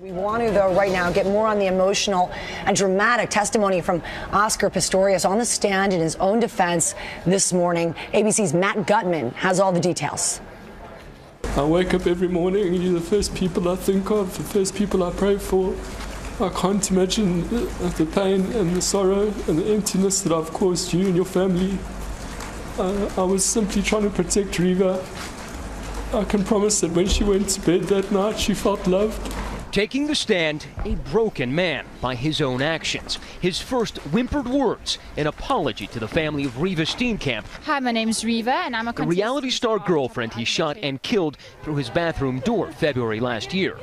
We want to, though, right now get more on the emotional and dramatic testimony from Oscar Pistorius on the stand in his own defense this morning. ABC's Matt Gutman has all the details. I wake up every morning and you're the first people I think of, the first people I pray for. I can't imagine the pain and the sorrow and the emptiness that I've caused you and your family. I was simply trying to protect Reeva. I can promise that when she went to bed that night, she felt loved. Taking the stand, a broken man by his own actions. His first whimpered words, an apology to the family of Reeva Steenkamp. Hi, my name's Reeva, and I'm a reality star girlfriend he shot and killed through his bathroom door February last year.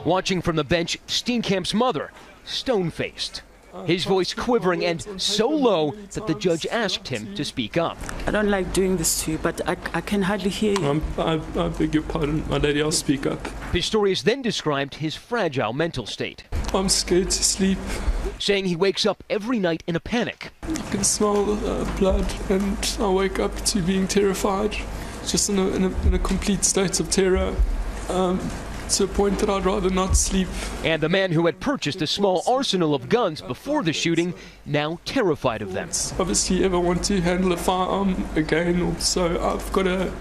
Watching from the bench, Steenkamp's mother, stone-faced. His voice quivering and so low that the judge asked him to speak up. I don't like doing this to you, but I can hardly hear you. I beg your pardon, my lady, I'll speak up. Pistorius then described his fragile mental state. I'm scared to sleep. Saying he wakes up every night in a panic. I can smell blood and I wake up to being terrified, just in a complete state of terror. To a point that I'd rather not sleep. And the man who had purchased a small arsenal of guns before the shooting, now terrified of them. Obviously, ever want to handle a firearm again, so I've got a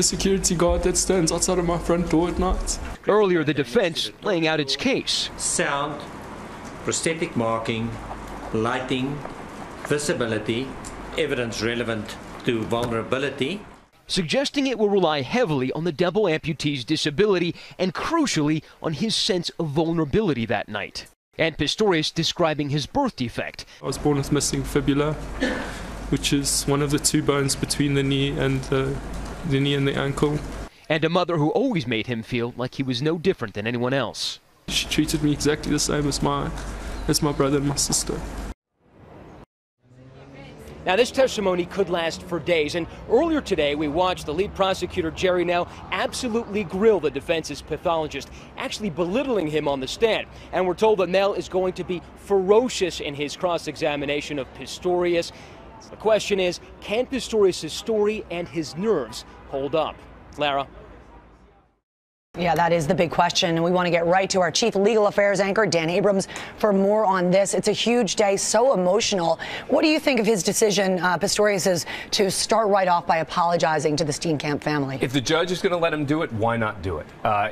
security guard that stands outside of my front door at night. Earlier, the defense laying out its case. Sound, prosthetic marking, lighting, visibility, evidence relevant to vulnerability. Suggesting it will rely heavily on the double amputee's disability and, crucially, on his sense of vulnerability that night. And Pistorius describing his birth defect. I was born with missing fibula, which is one of the two bones between the knee and the ankle. And a mother who always made him feel like he was no different than anyone else. She treated me exactly the same as my brother and my sister. Now, this testimony could last for days, and earlier today we watched the lead prosecutor, Jerry Nell, absolutely grill the defense's pathologist, actually belittling him on the stand. And we're told that Nell is going to be ferocious in his cross-examination of Pistorius. The question is, can Pistorius' story and his nerves hold up? Lara? Yeah, that is the big question, and we want to get right to our chief legal affairs anchor, Dan Abrams, for more on this. It's a huge day, so emotional. What do you think of his decision, Pistorius's, to start right off by apologizing to the Steenkamp family? If the judge is going to let him do it, why not do it?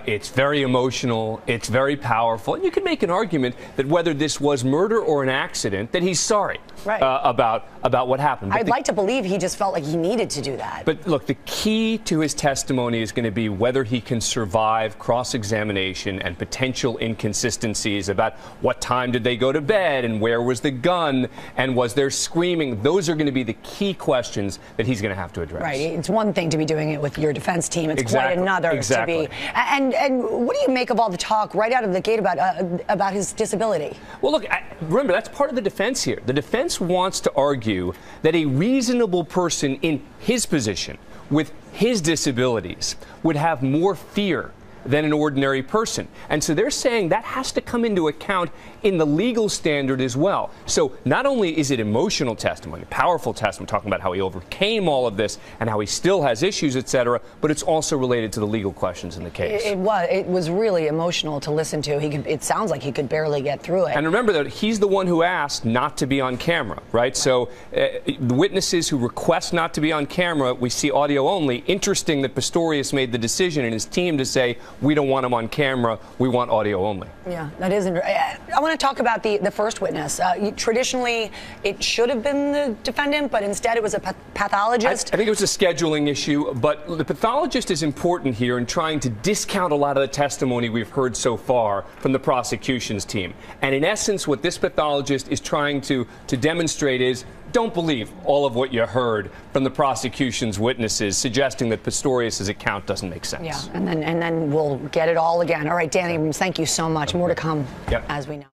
It's very emotional, it's very powerful, and you can make an argument that whether this was murder or an accident, that he's sorry about what happened. But I'd like to believe he just felt like he needed to do that. But look, the key to his testimony is going to be whether he can survive cross-examination and potential inconsistencies about what time did they go to bed and where was the gun and was there screaming. Those are going to be the key questions that he's going to have to address. Right. It's one thing to be doing it with your defense team. It's quite another to be. And what do you make of all the talk right out of the gate about his disability? Well, look, remember, that's part of the defense here. The defense wants to argue that a reasonable person in his position with his disabilities would have more fear than an ordinary person. And so they're saying that has to come into account in the legal standard as well. So not only is it emotional testimony, powerful testimony, talking about how he overcame all of this and how he still has issues, etc., but it's also related to the legal questions in the case. It was really emotional to listen to. It sounds like he could barely get through it. And remember that he's the one who asked not to be on camera, right? So the witnesses who request not to be on camera, we see audio only. Interesting that Pistorius made the decision and his team to say, we don't want him on camera, we want audio only. Yeah, that is interesting. I want to talk about the first witness. Traditionally, it should have been the defendant, but instead it was a pathologist. I think it was a scheduling issue, but the pathologist is important here in trying to discount a lot of the testimony we've heard so far from the prosecution's team. And in essence, what this pathologist is trying to demonstrate is, don't believe all of what you heard from the prosecution's witnesses, suggesting that Pistorius' account doesn't make sense. Yeah, and then we'll get it all again. All right, Dan Abrams, thank you so much. More to come as we know.